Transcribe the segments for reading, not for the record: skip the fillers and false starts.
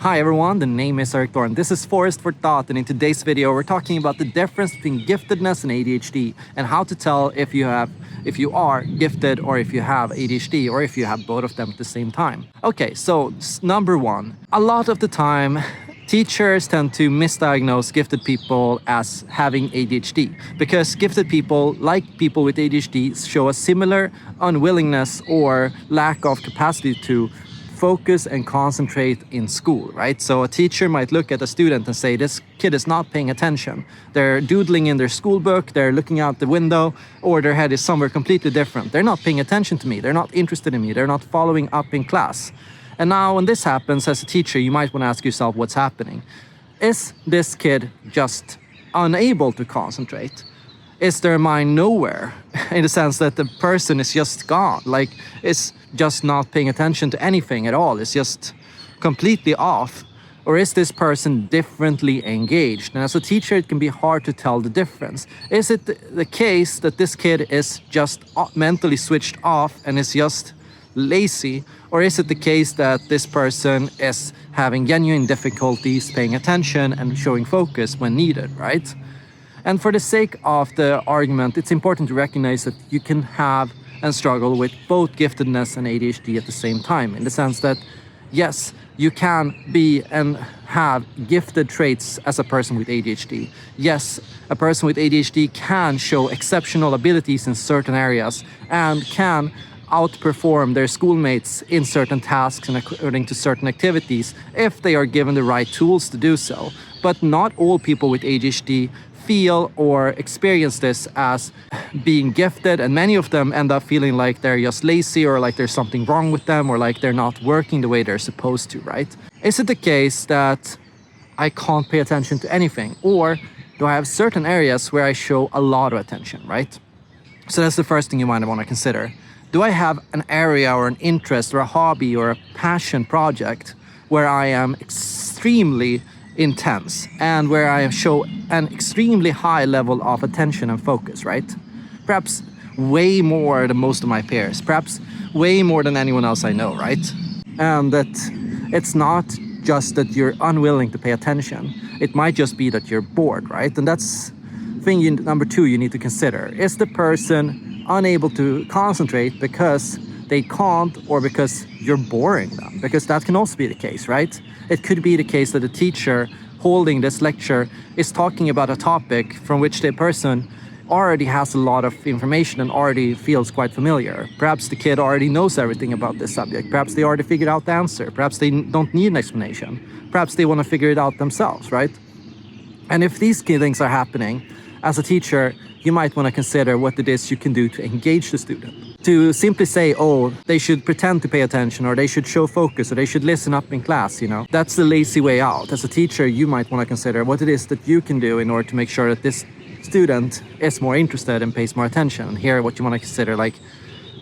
Hi everyone, the name is Eric Thorne. This is Forest for Thought, and in today's video we're talking about the difference between giftedness and ADHD and how to tell if you are gifted or if you have ADHD or if you have both of them at the same time. Okay, so number one, a lot of the time teachers tend to misdiagnose gifted people as having ADHD because gifted people, like people with ADHD, show a similar unwillingness or lack of capacity to focus and concentrate in school, right? So a teacher might look at a student and say, this kid is not paying attention. They're doodling in their school book, they're looking out the window, or their head is somewhere completely different. They're not paying attention to me, they're not interested in me, they're not following up in class. And now when this happens as a teacher, you might want to ask yourself what's happening. Is this kid just unable to concentrate? Is their mind nowhere, in the sense that the person is just gone, like is just not paying attention to anything at all, is just completely off? Or is this person differently engaged? And as a teacher, it can be hard to tell the difference. Is it the case that this kid is just mentally switched off and is just lazy? Or is it the case that this person is having genuine difficulties paying attention and showing focus when needed, right? And for the sake of the argument, it's important to recognize that you can have and struggle with both giftedness and ADHD at the same time, in the sense that, yes, you can be and have gifted traits as a person with ADHD. Yes, a person with ADHD can show exceptional abilities in certain areas and can outperform their schoolmates in certain tasks and according to certain activities if they are given the right tools to do so. But not all people with ADHD feel or experience this as being gifted, and many of them end up feeling like they're just lazy or like there's something wrong with them or like they're not working the way they're supposed to, right? Is it the case that I can't pay attention to anything, or do I have certain areas where I show a lot of attention, right? So that's the first thing you might want to consider. Do I have an area or an interest or a hobby or a passion project where I am extremely intense and where I show an extremely high level of attention and focus, right? Perhaps way more than most of my peers, perhaps way more than anyone else I know, right? And that it's not just that you're unwilling to pay attention, it might just be that you're bored, right? And that's number two you need to consider. Is the person unable to concentrate because they can't, or because you're boring them? Because that can also be the case, right? It could be the case that the teacher holding this lecture is talking about a topic from which the person already has a lot of information and already feels quite familiar. Perhaps the kid already knows everything about this subject. Perhaps they already figured out the answer. Perhaps they don't need an explanation. Perhaps they want to figure it out themselves, right? And if these key things are happening, as a teacher, you might want to consider what it is you can do to engage the student. To simply say, oh, they should pretend to pay attention, or they should show focus, or they should listen up in class, that's the lazy way out. As a teacher, you might want to consider what it is that you can do in order to make sure that this student is more interested and pays more attention. And here, what you want to consider, like,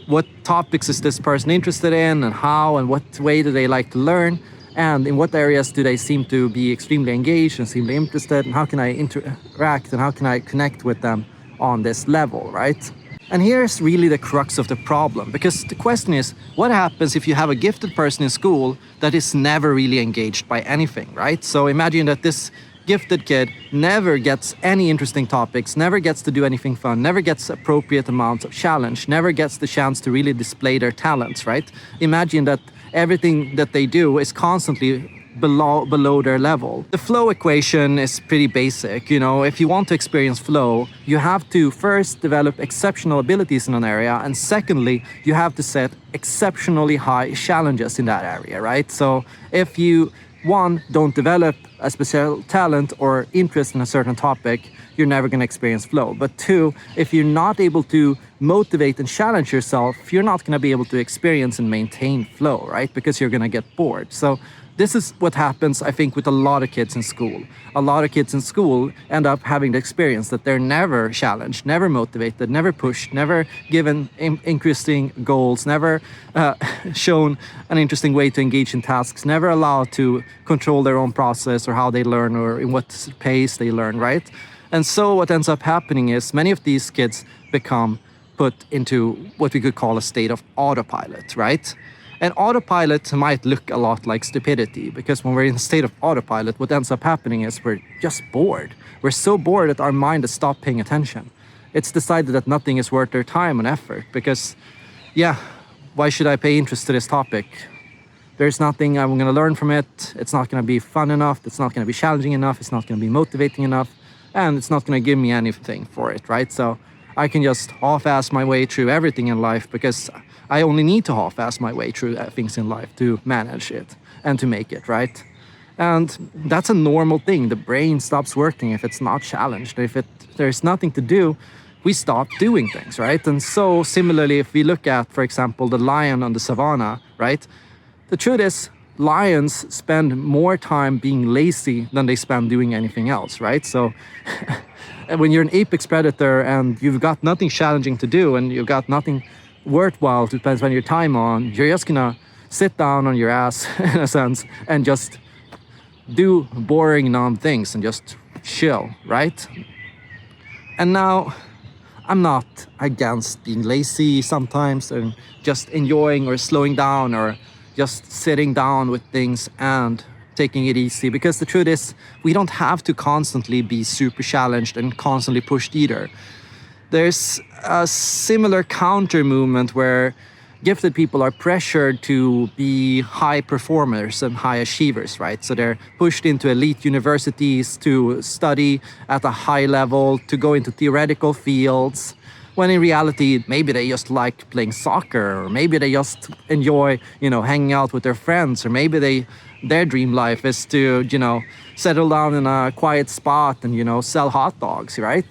what topics is this person interested in, and how, and what way do they like to learn, and in what areas do they seem to be extremely engaged and extremely interested, and how can I interact and how can I connect with them on this level, right? And here's really the crux of the problem, because the question is, what happens if you have a gifted person in school that is never really engaged by anything, right? So imagine that this gifted kid never gets any interesting topics, never gets to do anything fun, never gets appropriate amounts of challenge, never gets the chance to really display their talents, right? Imagine that everything that they do is constantly below their level. The flow equation is pretty basic. If you want to experience flow, you have to first develop exceptional abilities in an area, and secondly, you have to set exceptionally high challenges in that area, right? So if you, one, don't develop a special talent or interest in a certain topic, you're never going to experience flow. But two, if you're not able to motivate and challenge yourself, you're not going to be able to experience and maintain flow, right? Because you're going to get bored. So this is what happens, I think, with a lot of kids in school. A lot of kids in school end up having the experience that they're never challenged, never motivated, never pushed, never given interesting goals, never shown an interesting way to engage in tasks, never allowed to control their own process or how they learn or in what pace they learn, right? And so what ends up happening is many of these kids become put into what we could call a state of autopilot, right? And autopilot might look a lot like stupidity, because when we're in a state of autopilot, what ends up happening is we're just bored. We're so bored that our mind has stopped paying attention. It's decided that nothing is worth their time and effort, because, yeah, why should I pay interest to this topic? There's nothing I'm going to learn from it. It's not going to be fun enough. It's not going to be challenging enough. It's not going to be motivating enough. And it's not going to give me anything for it, right? So I can just half-ass my way through everything in life, because I only need to half-ass my way through things in life to manage it and to make it, right? And that's a normal thing. The brain stops working if it's not challenged. If there's nothing to do, we stop doing things, right? And so similarly, if we look at, for example, the lion on the savannah, right? The truth is, lions spend more time being lazy than they spend doing anything else, right? So when you're an apex predator and you've got nothing challenging to do and you've got nothing worthwhile to spend your time on, you're just gonna sit down on your ass, in a sense, and just do boring, numb things and just chill, right? And now, I'm not against being lazy sometimes and just enjoying or slowing down or just sitting down with things and taking it easy, because the truth is, we don't have to constantly be super challenged and constantly pushed either. There's a similar counter movement where gifted people are pressured to be high performers and high achievers, right? So they're pushed into elite universities to study at a high level, to go into theoretical fields, when in reality, maybe they just like playing soccer, or maybe they just enjoy, hanging out with their friends, or maybe their dream life is to, settle down in a quiet spot and, sell hot dogs, right?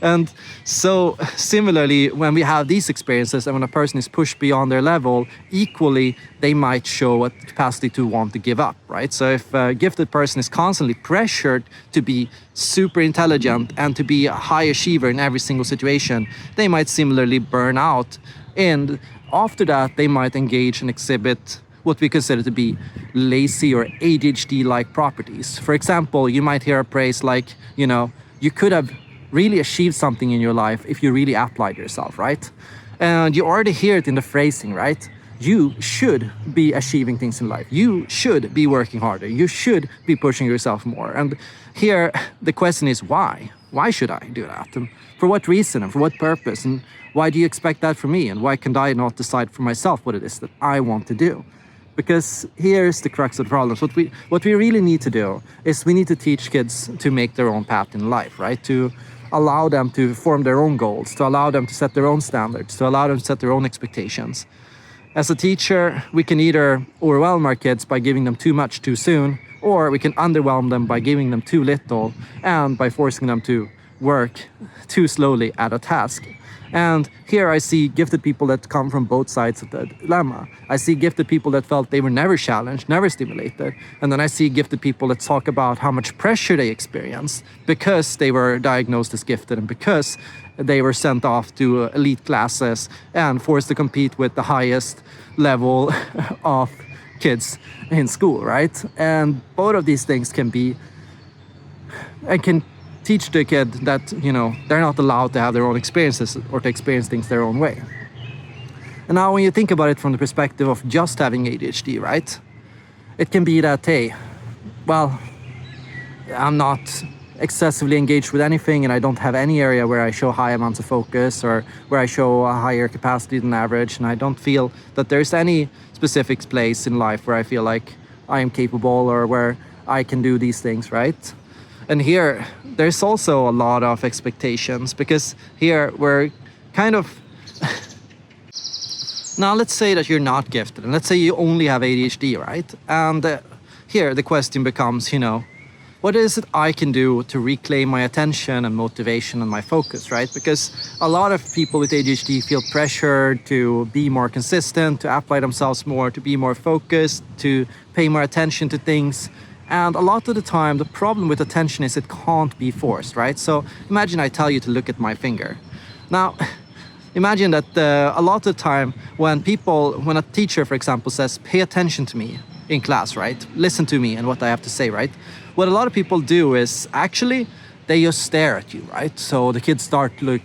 And so similarly, when we have these experiences and when a person is pushed beyond their level, equally, they might show a capacity to want to give up, right? So if a gifted person is constantly pressured to be super intelligent and to be a high achiever in every single situation, they might similarly burn out. And after that, they might engage and exhibit what we consider to be lazy or ADHD-like properties. For example, you might hear a praise like, you could have really achieved something in your life if you really applied yourself, right? And you already hear it in the phrasing, right? You should be achieving things in life. You should be working harder. You should be pushing yourself more. And here, the question is why? Why should I do that? And for what reason and for what purpose? And why do you expect that from me? And why can I not decide for myself what it is that I want to do? Because here's the crux of the problem. What we really need to do is we need to teach kids to make their own path in life, right? To allow them to form their own goals, to allow them to set their own standards, to allow them to set their own expectations. As a teacher, we can either overwhelm our kids by giving them too much too soon, or we can underwhelm them by giving them too little and by forcing them to work too slowly at a task. And here I see gifted people that come from both sides of the dilemma. I see gifted people that felt they were never challenged, never stimulated. And then I see gifted people that talk about how much pressure they experienced because they were diagnosed as gifted and because they were sent off to elite classes and forced to compete with the highest level of kids in school, right? And both of these things can teach the kid that, they're not allowed to have their own experiences or to experience things their own way. And now when you think about it from the perspective of just having ADHD, right? It can be that, hey, well, I'm not excessively engaged with anything and I don't have any area where I show high amounts of focus or where I show a higher capacity than average, and I don't feel that there's any specific place in life where I feel like I am capable or where I can do these things, right? And here, there's also a lot of expectations, because here we're kind of... Now, let's say that you're not gifted, and let's say you only have ADHD, right? And here the question becomes, what is it I can do to reclaim my attention and motivation and my focus, right? Because a lot of people with ADHD feel pressured to be more consistent, to apply themselves more, to be more focused, to pay more attention to things. And a lot of the time, the problem with attention is it can't be forced, right? So imagine I tell you to look at my finger. Now, imagine that a lot of the time when a teacher, for example, says, pay attention to me in class, right? Listen to me and what I have to say, right? What a lot of people do is actually, they just stare at you, right? So the kids start to look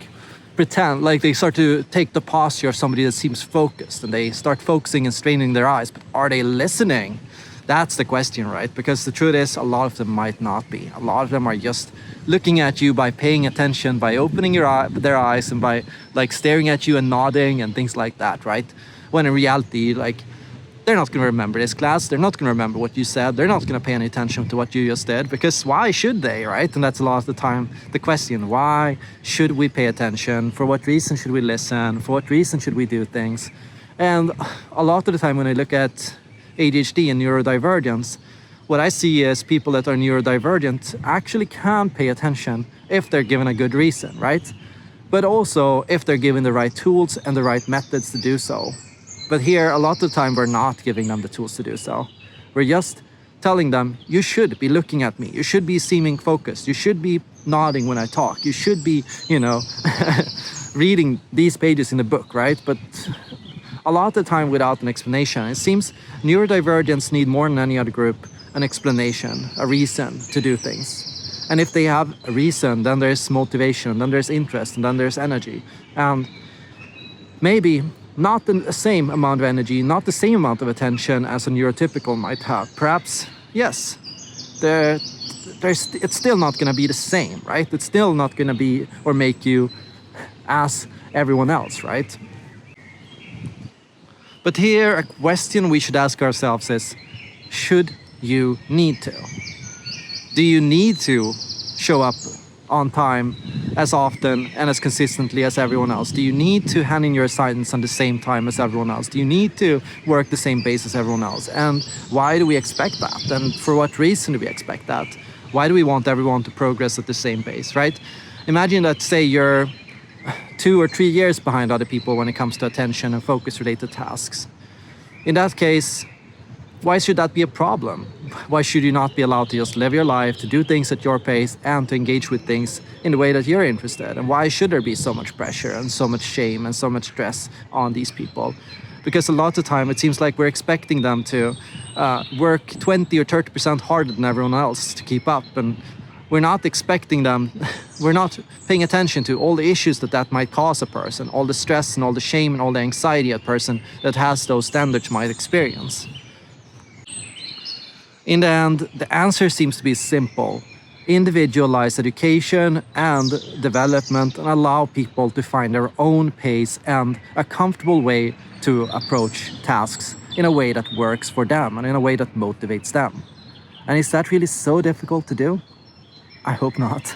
pretend, like they start to take the posture of somebody that seems focused, and they start focusing and straining their eyes. But are they listening? That's the question, right? Because the truth is, a lot of them might not be. A lot of them are just looking at you by paying attention, by opening their eyes, and by like staring at you and nodding and things like that, right? When in reality, like, they're not going to remember this class. They're not going to remember what you said. They're not going to pay any attention to what you just did, because why should they, right? And that's a lot of the time the question: why should we pay attention? For what reason should we listen? For what reason should we do things? And a lot of the time when I look at ADHD and neurodivergence, what I see is people that are neurodivergent actually can pay attention if they're given a good reason, right? But also if they're given the right tools and the right methods to do so. But here, a lot of the time, we're not giving them the tools to do so. We're just telling them, you should be looking at me. You should be seeming focused. You should be nodding when I talk. You should be, reading these pages in the book, right? But a lot of the time without an explanation. It seems neurodivergents need more than any other group an explanation, a reason to do things. And if they have a reason, then there's motivation, then there's interest, and then there's energy. And maybe not the same amount of energy, not the same amount of attention as a neurotypical might have. Perhaps, yes, it's still not going to be the same, right? It's still not going to be or make you as everyone else, right? But here, a question we should ask ourselves is, should you need to? Do you need to show up on time as often and as consistently as everyone else? Do you need to hand in your assignments on the same time as everyone else? Do you need to work the same pace as everyone else? And why do we expect that? And for what reason do we expect that? Why do we want everyone to progress at the same pace, right? Imagine that, say, you're 2 or 3 years behind other people when it comes to attention and focus related tasks. In that case, why should that be a problem? Why should you not be allowed to just live your life, to do things at your pace, and to engage with things in the way that you're interested? And why should there be so much pressure and so much shame and so much stress on these people? Because a lot of the time it seems like we're expecting them to work 20 or 30% harder than everyone else to keep up. And we're not expecting them, we're not paying attention to all the issues that might cause a person, all the stress and all the shame and all the anxiety a person that has those standards might experience. In the end, the answer seems to be simple: individualized education and development, and allow people to find their own pace and a comfortable way to approach tasks in a way that works for them and in a way that motivates them. And is that really so difficult to do? I hope not.